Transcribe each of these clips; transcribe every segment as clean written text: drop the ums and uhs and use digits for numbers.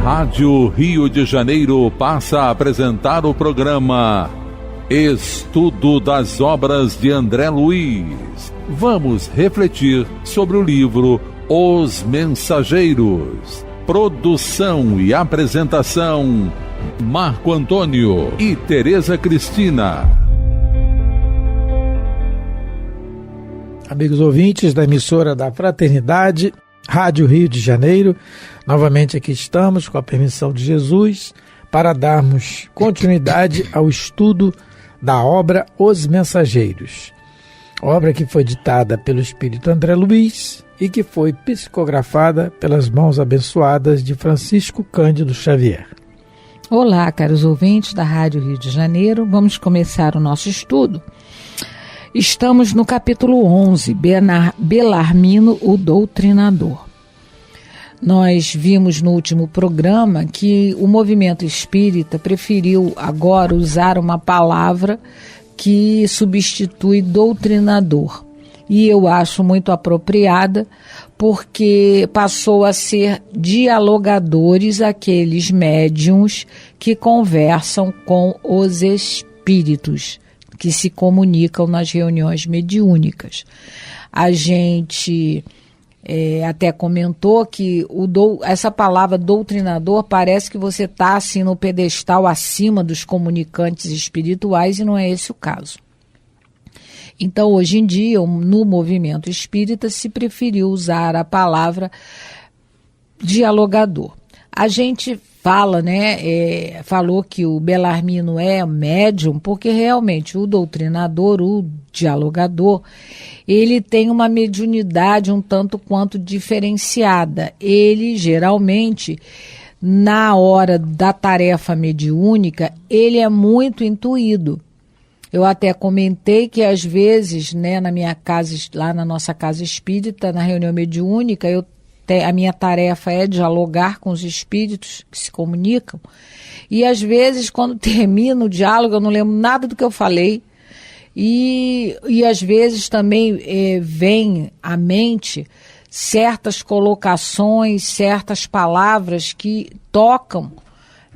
Rádio Rio de Janeiro passa a apresentar o programa Estudo das Obras de André Luiz. Vamos refletir sobre o livro Os Mensageiros. Produção e apresentação, Marco Antônio e Tereza Cristina. Amigos ouvintes da emissora da Fraternidade, Rádio Rio de Janeiro, novamente aqui estamos, com a permissão de Jesus, para darmos continuidade ao estudo da obra Os Mensageiros. Obra que foi ditada pelo Espírito André Luiz e que foi psicografada pelas mãos abençoadas de Francisco Cândido Xavier. Olá, caros ouvintes da Rádio Rio de Janeiro, vamos começar o nosso estudo. Estamos no capítulo 11, Belarmino, o Doutrinador. Nós vimos no último programa que o movimento espírita preferiu agora usar uma palavra que substitui doutrinador. E eu acho muito apropriada, porque passou a ser dialogadores aqueles médiuns que conversam com os espíritos, que se comunicam nas reuniões mediúnicas. A gente até comentou que essa palavra doutrinador parece que você está assim no pedestal acima dos comunicantes espirituais, e não é esse o caso. Então, hoje em dia, no movimento espírita, se preferiu usar a palavra dialogador. A gente fala, falou que o Belarmino é médium, porque realmente o doutrinador, o dialogador, ele tem uma mediunidade um tanto quanto diferenciada. Ele, geralmente, na hora da tarefa mediúnica, ele é muito intuído. Eu até comentei que, às vezes, na minha casa, lá na nossa casa espírita, na reunião mediúnica, a minha tarefa é dialogar com os espíritos que se comunicam. E, às vezes, quando termino o diálogo, eu não lembro nada do que eu falei. E às vezes, também vem à mente certas colocações, certas palavras que tocam.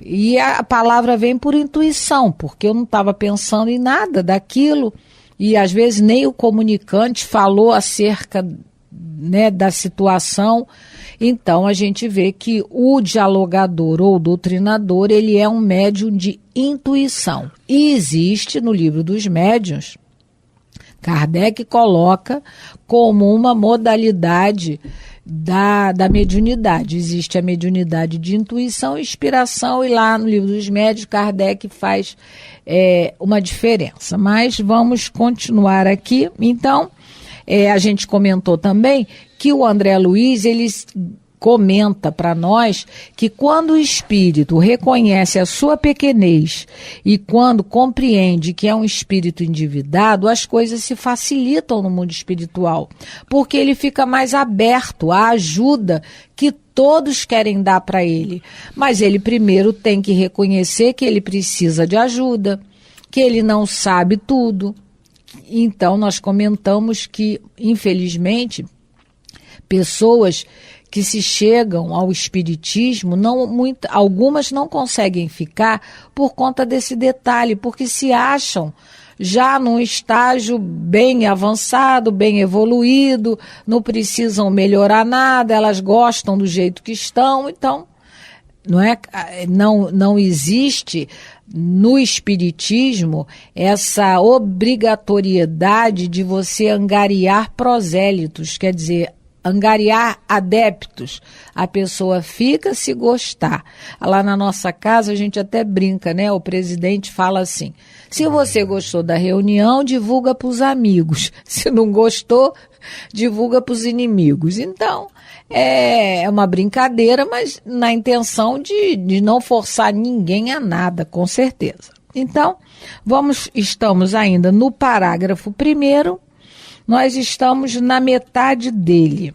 E a palavra vem por intuição, porque eu não estava pensando em nada daquilo. E, às vezes, nem o comunicante falou acerca da situação. Então a gente vê que o dialogador ou doutrinador, ele é um médium de intuição. E existe no livro dos médiuns, Kardec coloca como uma modalidade da mediunidade. Existe a mediunidade de intuição e inspiração, e lá no livro dos médiuns Kardec faz uma diferença. Mas vamos continuar aqui. Então, a gente comentou também que o André Luiz, ele comenta para nós que quando o espírito reconhece a sua pequenez e quando compreende que é um espírito endividado, as coisas se facilitam no mundo espiritual, porque ele fica mais aberto à ajuda que todos querem dar para ele. Mas ele primeiro tem que reconhecer que ele precisa de ajuda, que ele não sabe tudo. Então, nós comentamos que, infelizmente, pessoas que se chegam ao espiritismo, algumas não conseguem ficar por conta desse detalhe, porque se acham já num estágio bem avançado, bem evoluído, não precisam melhorar nada, elas gostam do jeito que estão. Então, não existe no espiritismo essa obrigatoriedade de você angariar prosélitos, quer dizer, angariar adeptos. A pessoa fica se gostar. Lá na nossa casa a gente até brinca, O presidente fala assim: se você gostou da reunião, divulga para os amigos. Se não gostou, divulga para os inimigos. Então, é uma brincadeira, mas na intenção de não forçar ninguém a nada, com certeza. Então, estamos ainda no parágrafo 1º, nós estamos na metade dele.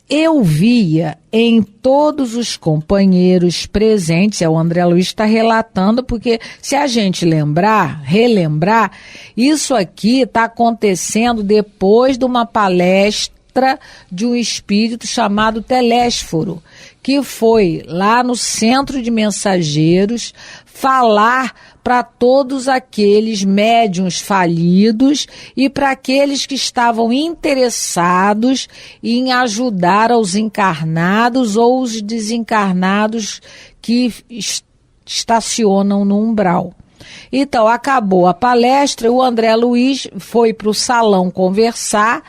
Eu via em todos os companheiros presentes, o André Luiz está relatando, porque se a gente relembrar, isso aqui está acontecendo depois de uma palestra palestra de um espírito chamado Telésforo, que foi lá no centro de mensageiros falar para todos aqueles médiuns falidos e para aqueles que estavam interessados em ajudar aos encarnados ou os desencarnados que estacionam no umbral. Então, acabou a palestra e o André Luiz foi para o salão conversar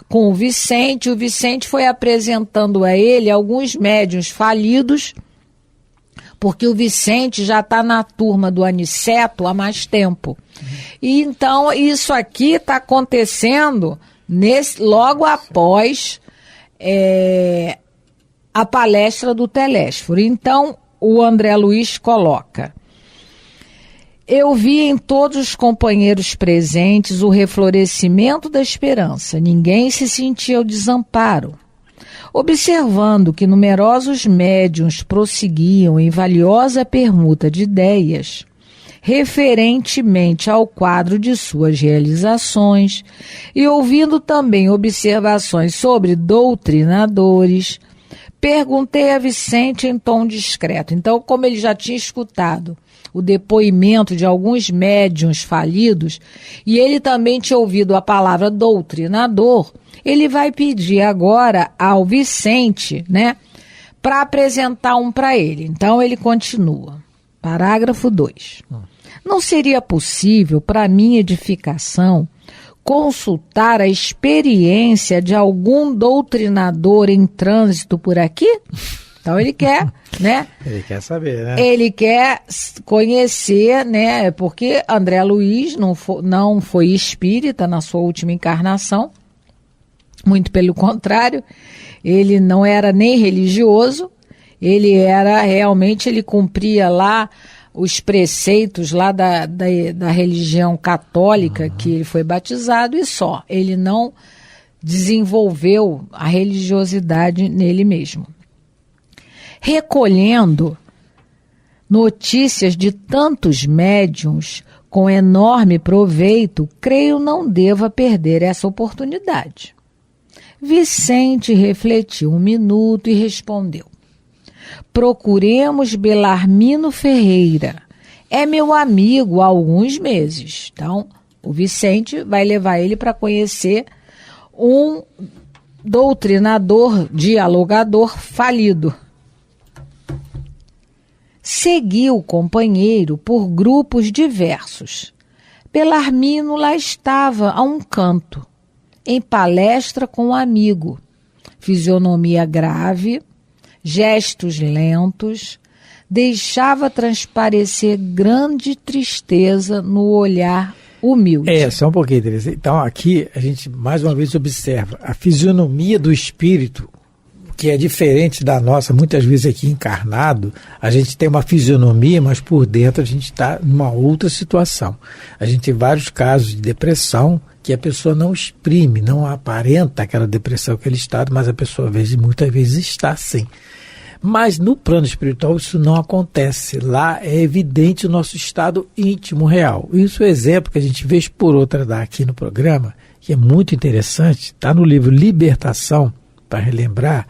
com o Vicente foi apresentando a ele alguns médiuns falidos, porque o Vicente já está na turma do Aniceto há mais tempo. E então, isso aqui está acontecendo logo após a palestra do Telésforo. Então, o André Luiz coloca: eu vi em todos os companheiros presentes o reflorescimento da esperança. Ninguém se sentia ao desamparo. Observando que numerosos médiuns prosseguiam em valiosa permuta de ideias, referentemente ao quadro de suas realizações, e ouvindo também observações sobre doutrinadores, perguntei a Vicente em tom discreto. Então, como ele já tinha escutado o depoimento de alguns médiuns falidos, e ele também tinha ouvido a palavra doutrinador, ele vai pedir agora ao Vicente, né, para apresentar um para ele. Então ele continua. Parágrafo 2. Não seria possível, para minha edificação, consultar a experiência de algum doutrinador em trânsito por aqui? Então ele quer, né? Ele quer saber, né? Ele quer conhecer, né? Porque André Luiz não foi espírita na sua última encarnação. Muito pelo contrário, ele não era nem religioso, ele era realmente, ele cumpria lá os preceitos lá da religião católica que ele foi batizado e só. Ele não desenvolveu a religiosidade nele mesmo. Recolhendo notícias de tantos médiuns com enorme proveito, creio não deva perder essa oportunidade. Vicente refletiu um minuto e respondeu: procuremos Belarmino Ferreira. É meu amigo há alguns meses. Então, o Vicente vai levar ele para conhecer um doutrinador, dialogador falido. Seguiu o companheiro por grupos diversos. Belarmino lá estava a um canto, em palestra com um amigo. Fisionomia grave, gestos lentos, deixava transparecer grande tristeza no olhar humilde. Só um pouquinho, Teresa. Então aqui a gente mais uma vez observa a fisionomia do espírito, que é diferente da nossa. Muitas vezes aqui encarnado, a gente tem uma fisionomia, mas por dentro a gente está numa outra situação. A gente tem vários casos de depressão que a pessoa não exprime, não aparenta aquela depressão, aquele estado, mas a pessoa muitas vezes está assim. Mas no plano espiritual isso não acontece. Lá é evidente o nosso estado íntimo real. Isso é o exemplo que a gente vez por outra dá aqui no programa, que é muito interessante. Está no livro Libertação, para relembrar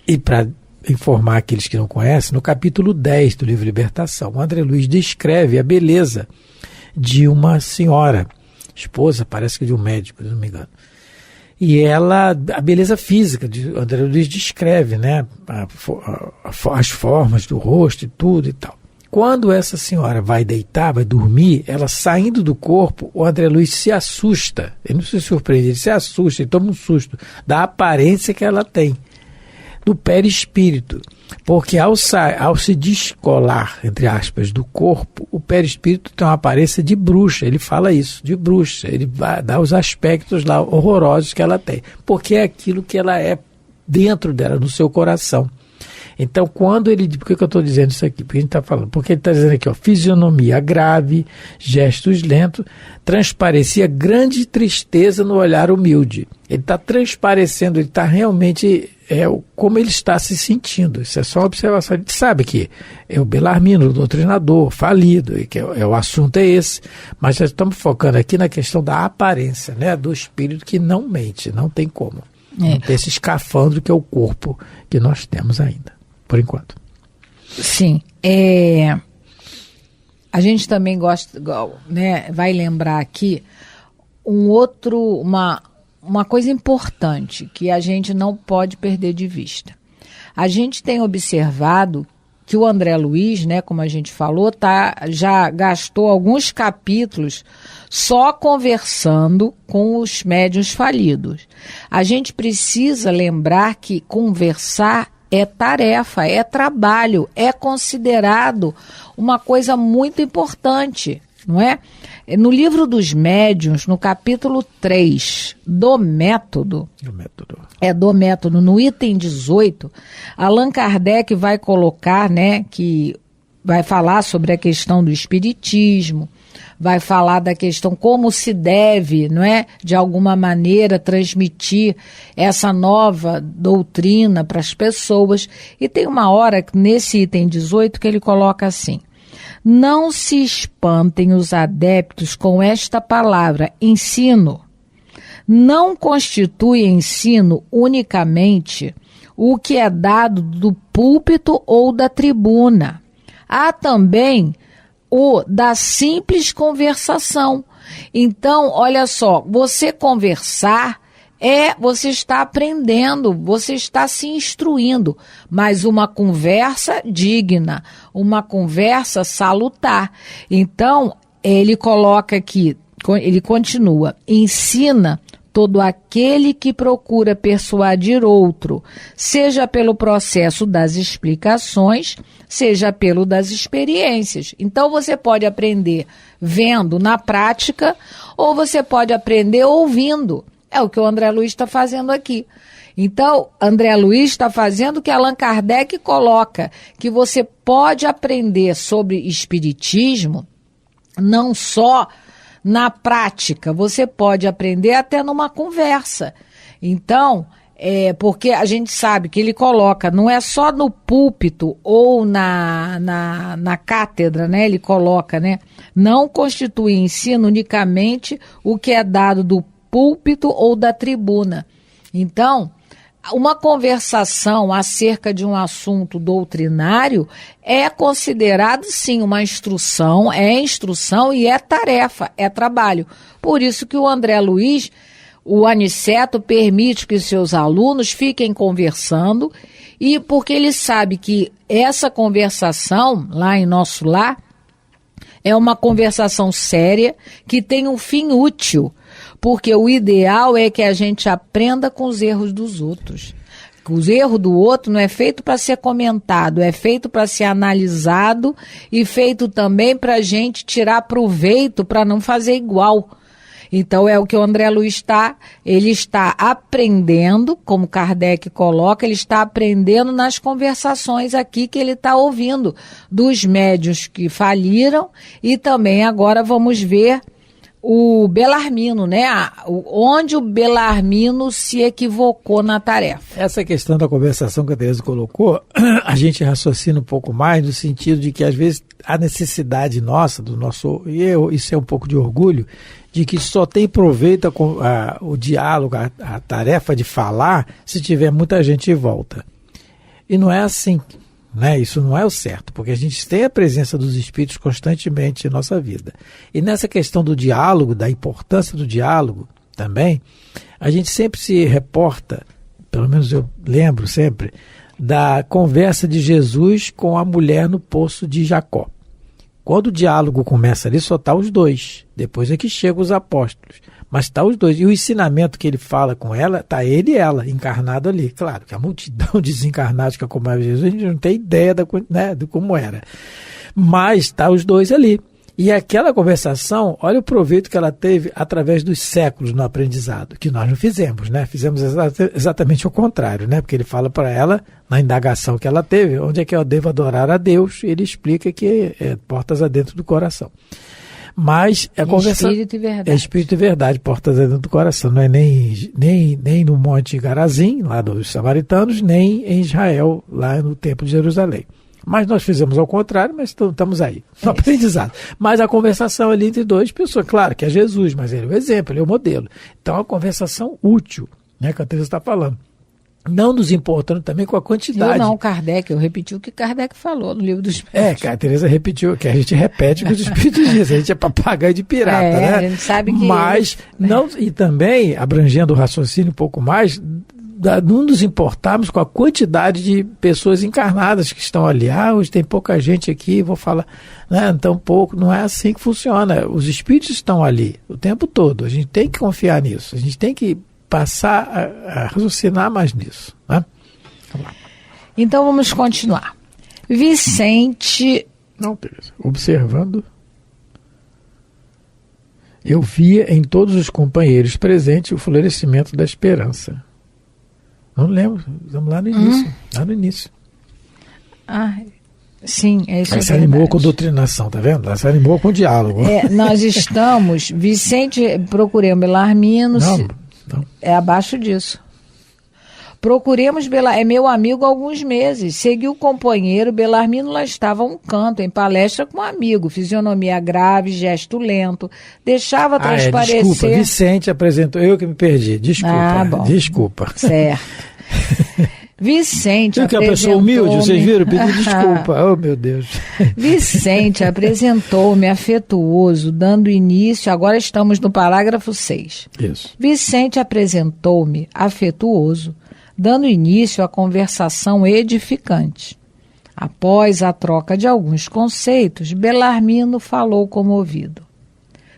e para informar aqueles que não conhecem, no capítulo 10 do livro Libertação. O André Luiz descreve a beleza de uma senhora, esposa, parece que de um médico, se não me engano. E ela, a beleza física, André Luiz descreve, né, as formas do rosto e tudo e tal. Quando essa senhora vai deitar, vai dormir, ela saindo do corpo, o André Luiz se assusta. Ele não se surpreende, ele se assusta, ele toma um susto da aparência que ela tem, do perispírito. Porque ao se descolar, entre aspas, do corpo, o perispírito tem uma aparência de bruxa. Ele fala isso, de bruxa. Ele vai dar os aspectos lá horrorosos que ela tem. Porque é aquilo que ela é dentro dela, no seu coração. Então, quando ele... Por que eu estou dizendo isso aqui? Porque a gente está falando. Porque ele está dizendo aqui, ó, fisionomia grave, gestos lentos, transparecia grande tristeza no olhar humilde. Ele está transparecendo, ele está realmente... como ele está se sentindo. Isso é só uma observação. A gente sabe que é o Belarmino, o doutrinador, falido, e que o assunto é esse, mas já estamos focando aqui na questão da aparência, né, do espírito que não mente, não tem como. Não ter esse escafandro que é o corpo que nós temos ainda, por enquanto. Sim. A gente também gosta, né, vai lembrar aqui uma coisa importante que a gente não pode perder de vista. A gente tem observado que o André Luiz, né, como a gente falou, já gastou alguns capítulos só conversando com os médiuns falidos. A gente precisa lembrar que conversar é tarefa, é trabalho, é considerado uma coisa muito importante, não é? No livro dos médiuns, no capítulo 3 do método, no item 18, Allan Kardec vai colocar, né, que vai falar sobre a questão do espiritismo, vai falar da questão como se deve, não é, de alguma maneira transmitir essa nova doutrina para as pessoas. E tem uma hora nesse item 18 que ele coloca assim: não se espantem os adeptos com esta palavra, ensino. Não constitui ensino unicamente o que é dado do púlpito ou da tribuna. Há também o da simples conversação. Então, olha só, você conversar você está aprendendo, você está se instruindo, mas uma conversa digna, uma conversa salutar. Então, ele coloca aqui, ele continua: ensina todo aquele que procura persuadir outro, seja pelo processo das explicações, seja pelo das experiências. Então, você pode aprender vendo na prática, ou você pode aprender ouvindo. É o que o André Luiz está fazendo aqui. Então, André Luiz está fazendo o que Allan Kardec coloca, que você pode aprender sobre espiritismo não só na prática, você pode aprender até numa conversa. Então, porque a gente sabe que ele coloca, não é só no púlpito ou na cátedra, né? Ele coloca, né? Não constitui ensino unicamente o que é dado do púlpito ou da tribuna. Então, uma conversação acerca de um assunto doutrinário é considerado, sim, uma instrução, e é tarefa, é trabalho. Por isso que o André Luiz, o Aniceto, permite que seus alunos fiquem conversando, e porque ele sabe que essa conversação, lá em Nosso Lar, é uma conversação séria, que tem um fim útil. Porque o ideal é que a gente aprenda com os erros dos outros. O erro do outro não é feito para ser comentado, é feito para ser analisado e feito também para a gente tirar proveito para não fazer igual. Então é o que o André Luiz ele está aprendendo, como Kardec coloca, ele está aprendendo nas conversações aqui que ele está ouvindo dos médiuns que faliram, e também agora vamos ver o Belarmino, né? Onde o Belarmino se equivocou na tarefa. Essa questão da conversação que a Tereza colocou, a gente raciocina um pouco mais no sentido de que às vezes a necessidade nossa, isso é um pouco de orgulho, de que só tem proveito o diálogo, a tarefa de falar, se tiver muita gente em volta. E não é assim, né? Isso não é o certo, porque a gente tem a presença dos espíritos constantemente em nossa vida. E nessa questão do diálogo, da importância do diálogo também, a gente sempre se reporta, pelo menos eu lembro sempre, da conversa de Jesus com a mulher no poço de Jacó. Quando o diálogo começa ali, só está os dois. Depois é que chegam os apóstolos. Mas está os dois. E o ensinamento que ele fala com ela, está ele e ela, encarnado ali. Claro que a multidão de desencarnados que acompanhava Jesus, a gente não tem ideia de como era. Mas está os dois ali. E aquela conversação, olha o proveito que ela teve através dos séculos no aprendizado, que nós não fizemos, né? Fizemos exatamente o contrário, né? Porque ele fala para ela, na indagação que ela teve, onde é que eu devo adorar a Deus, ele explica que é portas adentro do coração. Mas a conversa espírito e verdade. É espírito e verdade, portas dentro do coração. Não é nem no Monte Garazim, lá dos samaritanos, nem em Israel, lá no Templo de Jerusalém. Mas nós fizemos ao contrário, mas estamos aí, no aprendizado. Mas a conversação ali entre duas pessoas, claro que é Jesus, mas ele é o exemplo, ele é o modelo. Então, é uma conversação útil. né, que a Teresa está falando. Não nos importando também com a quantidade. Eu repeti o que Kardec falou no Livro dos Espíritos. Que a Teresa repetiu, que a gente repete o que os Espíritos dizem, a gente é papagaio de pirata, né? A gente sabe que... Mas, não, e também, abrangendo o raciocínio um pouco mais, não nos importarmos com a quantidade de pessoas encarnadas que estão ali. Hoje tem pouca gente aqui, vou falar, né, tão pouco. Não é assim que funciona. Os Espíritos estão ali o tempo todo. A gente tem que confiar nisso. A gente tem que passar a raciocinar mais nisso, né? Vamos lá. Então vamos continuar. Vicente... Não, Teresa. Observando, eu via em todos os companheiros presentes o florescimento da esperança. Não lembro, estamos lá no início. Lá no início. Sim, é isso. Ela se animou com doutrinação, tá vendo? Ela se animou com o diálogo. Nós estamos... Vicente, procurei o Belarmino... Não. É abaixo disso. Procuremos é meu amigo há alguns meses. Segui o companheiro, Belarmino lá estava a um canto, em palestra com um amigo. Fisionomia grave, gesto lento. Deixava transparecer... Desculpa, Vicente apresentou. Eu que me perdi. Desculpa. Bom. Desculpa. Certo. Vicente apresentou... que é uma pessoa humilde, vocês viram? Pedi desculpa. Oh, meu Deus. Vicente apresentou-me afetuoso, dando início... Agora estamos no parágrafo 6. Isso. Vicente apresentou-me afetuoso, dando início à conversação edificante. Após a troca de alguns conceitos, Belarmino falou comovido.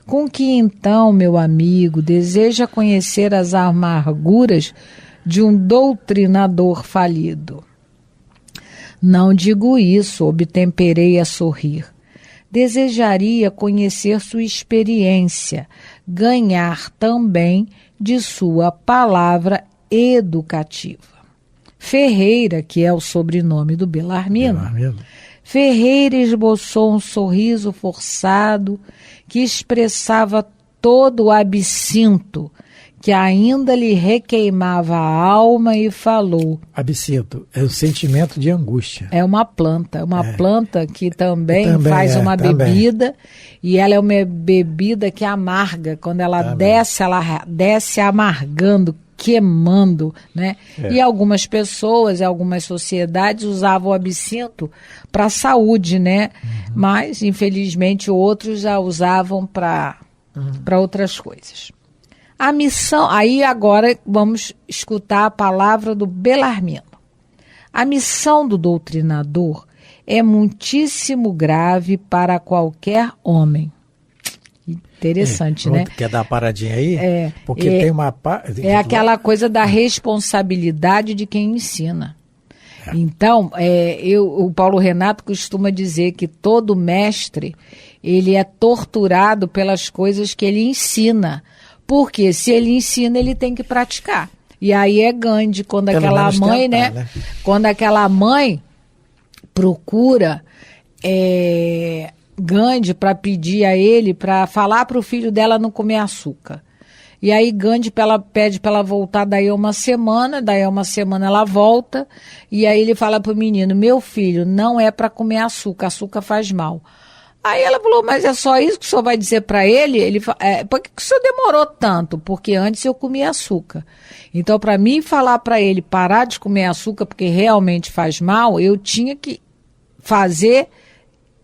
Com que então, meu amigo, deseja conhecer as amarguras de um doutrinador falido? Não digo isso, obtemperei a sorrir. Desejaria conhecer sua experiência, ganhar também de sua palavra educativa. Ferreira, que é o sobrenome do Belarmino, Ferreira esboçou um sorriso forçado que expressava todo o absinto que ainda lhe requeimava a alma e falou. Absinto é o sentimento de angústia. É uma planta que também faz uma bebida, e ela é uma bebida que amarga. Quando ela desce amargando, queimando, né? E algumas pessoas, algumas sociedades usavam o absinto para a saúde, né? Mas, infelizmente, outros já usavam para outras coisas. A missão, aí agora vamos escutar a palavra do Belarmino. A missão do doutrinador é muitíssimo grave para qualquer homem. Interessante, né? Quer dar uma paradinha aí? Porque tem uma... aquela coisa da responsabilidade de quem ensina. Então, o Paulo Renato costuma dizer que todo mestre, ele é torturado pelas coisas que ele ensina. Porque se ele ensina, ele tem que praticar. E aí é Gandhi, quando aquela mãe, né? Quando aquela mãe procura Gandhi para pedir a ele, para falar para o filho dela não comer açúcar. E aí Gandhi pede para ela voltar daí uma semana ela volta, e aí ele fala para o menino, meu filho, não é para comer açúcar faz mal. Aí ela falou, mas é só isso que o senhor vai dizer para ele? Ele por que o senhor demorou tanto? Porque antes eu comia açúcar. Então, para mim falar para ele parar de comer açúcar porque realmente faz mal, eu tinha que fazer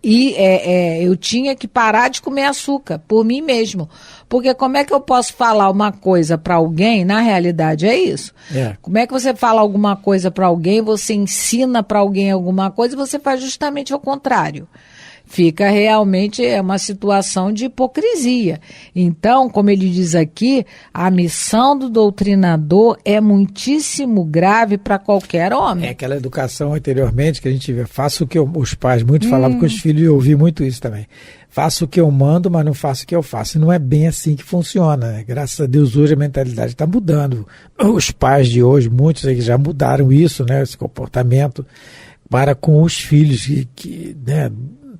e eu tinha que parar de comer açúcar por mim mesmo. Porque como é que eu posso falar uma coisa para alguém? Na realidade é isso. Como é que você fala alguma coisa para alguém, você ensina para alguém alguma coisa e você faz justamente o contrário. Fica realmente uma situação de hipocrisia. Então, como ele diz aqui, a missão do doutrinador é muitíssimo grave para qualquer homem. É aquela educação anteriormente que a gente vê, faça o que os pais muito falavam com os filhos, e eu ouvi muito isso também. Faço o que eu mando, mas não faço o que eu faço. Não é bem assim que funciona, né? Graças a Deus hoje a mentalidade está mudando. Os pais de hoje, muitos já mudaram isso, né? Esse comportamento para com os filhos, né?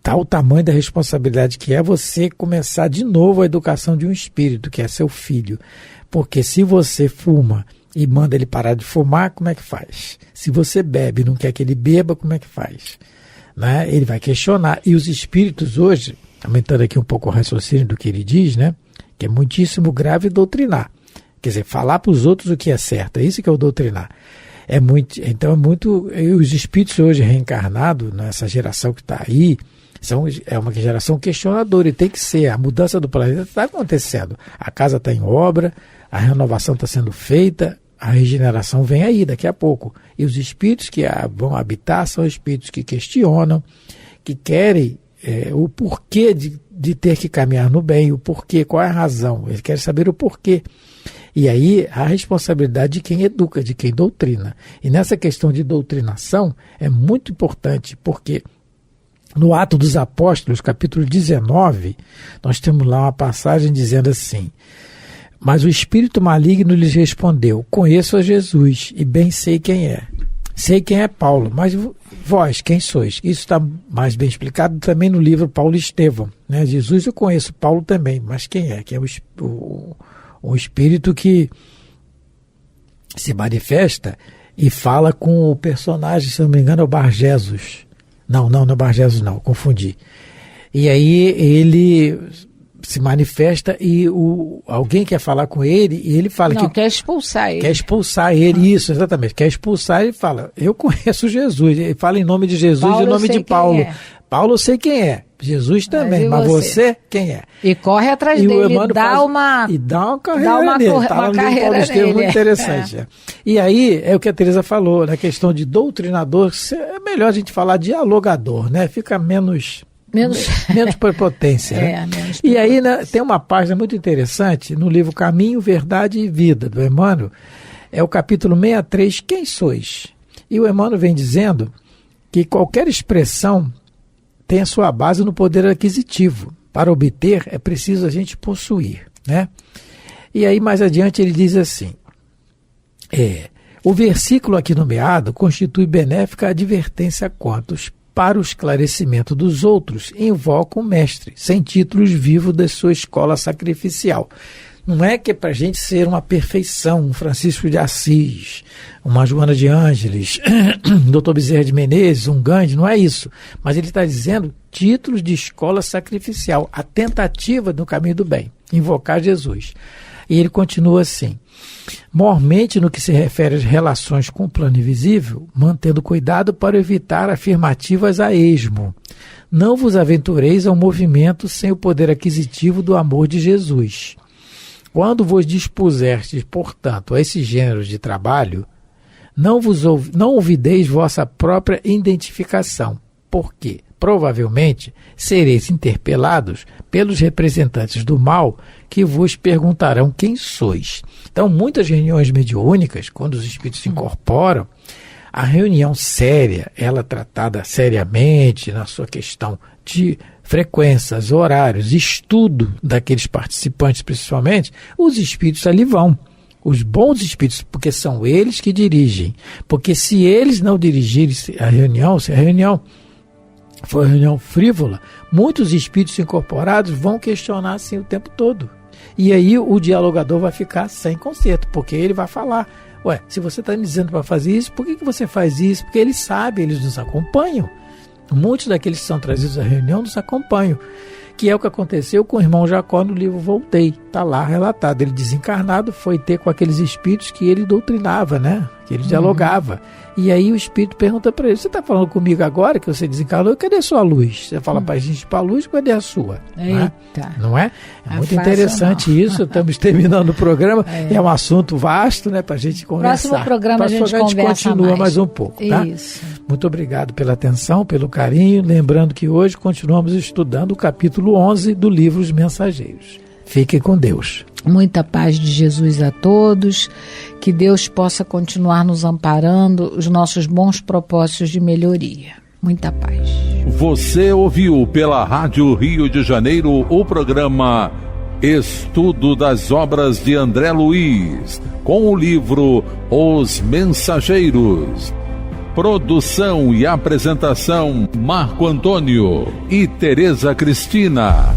Tá o tamanho da responsabilidade que é você começar de novo a educação de um espírito, que é seu filho. Porque se você fuma e manda ele parar de fumar, como é que faz? Se você bebe e não quer que ele beba, como é que faz? Né? Ele vai questionar. E os espíritos hoje, aumentando aqui um pouco o raciocínio do que ele diz, né? Que é muitíssimo grave doutrinar. Quer dizer, falar para os outros o que é certo. É isso que é o doutrinar. Os espíritos hoje reencarnados, nessa geração que está aí, é uma geração questionadora, e tem que ser. A mudança do planeta está acontecendo. A casa está em obra, a renovação está sendo feita, a regeneração vem aí daqui a pouco. E os espíritos que vão habitar são espíritos que questionam, que querem o porquê de ter que caminhar no bem, o porquê, qual é a razão. Eles querem saber o porquê. E aí a responsabilidade de quem educa, de quem doutrina. E nessa questão de doutrinação é muito importante, porque no Atos dos Apóstolos, capítulo 19, nós temos lá uma passagem dizendo assim: mas o espírito maligno lhes respondeu: conheço a Jesus e bem sei quem é. Sei quem é Paulo, mas vós, quem sois? Isso está mais bem explicado também no livro Paulo e Estevão, né? Jesus eu conheço, Paulo também, mas quem é? Que é o espírito que se manifesta e fala com o personagem, se não me engano, é o Bar-Jesus. Não é Bar-Jesus não, confundi. E aí ele se manifesta e alguém quer falar com ele e ele fala que quer expulsar ele. Quer expulsar ele, isso, exatamente. Quer expulsar ele e fala: eu conheço Jesus. Ele fala em nome de Jesus e em nome de Paulo. Paulo eu sei quem é. Jesus também, mas você quem é? E corre atrás dele, dá uma carreira nele. Tá lá no livro Paulo Estevão, muito interessante. E aí é o que a Teresa falou, na questão de doutrinador, é melhor a gente falar dialogador, né? Fica menos prepotência. Né? E aí tem uma página muito interessante no livro Caminho, Verdade e Vida, do Emmanuel, é o capítulo 63, Quem sois? E o Emmanuel vem dizendo que qualquer expressão tem a sua base no poder aquisitivo. Para obter, é preciso a gente possuir. Né? E aí, mais adiante, ele diz assim: o versículo aqui nomeado constitui benéfica advertência quantos, para o esclarecimento dos outros, invoca o mestre, sem títulos vivos da sua escola sacrificial. Não é que é para a gente ser uma perfeição, um Francisco de Assis, uma Joana de Ângeles, um Dr. Bezerra de Menezes, um Gandhi, não é isso. Mas ele está dizendo títulos de escola sacrificial, a tentativa do caminho do bem, invocar Jesus. E ele continua assim: mormente no que se refere às relações com o plano invisível, mantendo cuidado para evitar afirmativas a esmo. Não vos aventureis ao movimento sem o poder aquisitivo do amor de Jesus. Quando vos dispuserstes, portanto, a esse gênero de trabalho, não ouvideis vossa própria identificação, porque provavelmente sereis interpelados pelos representantes do mal que vos perguntarão quem sois. Então, muitas reuniões mediúnicas, quando os espíritos se incorporam, a reunião séria, ela tratada seriamente na sua questão de frequências, horários, estudo daqueles participantes principalmente, os espíritos ali vão. Os bons espíritos, porque são eles que dirigem. Porque se eles não dirigirem a reunião, se a reunião for uma reunião frívola, muitos espíritos incorporados vão questionar assim o tempo todo. E aí o dialogador vai ficar sem conserto, porque ele vai falar: ué, se você está me dizendo para fazer isso, por que você faz isso? Porque eles sabem, eles nos acompanham. Muitos daqueles que são trazidos à reunião nos acompanham, que é o que aconteceu com o irmão Jacó no livro Voltei. Está lá relatado. Ele desencarnado foi ter com aqueles espíritos que ele doutrinava, né? Que ele dialogava. E aí o espírito pergunta para ele: você está falando comigo agora que você desencarnou? Cadê a sua luz? Você fala para a gente para a luz, cadê a sua? Eita. Não é? É muito interessante isso. Estamos terminando o programa. É um assunto vasto, né? Para a gente conversar. Próximo programa a gente continua mais um pouco. Tá? Isso. Muito obrigado pela atenção, pelo carinho. Lembrando que hoje continuamos estudando o capítulo 11 do livro Os Mensageiros. Fiquem com Deus. Muita paz de Jesus a todos, que Deus possa continuar nos amparando os nossos bons propósitos de melhoria. Muita paz. Você ouviu pela Rádio Rio de Janeiro o programa Estudo das Obras de André Luiz, com o livro Os Mensageiros. Produção e apresentação Marco Antônio e Tereza Cristina.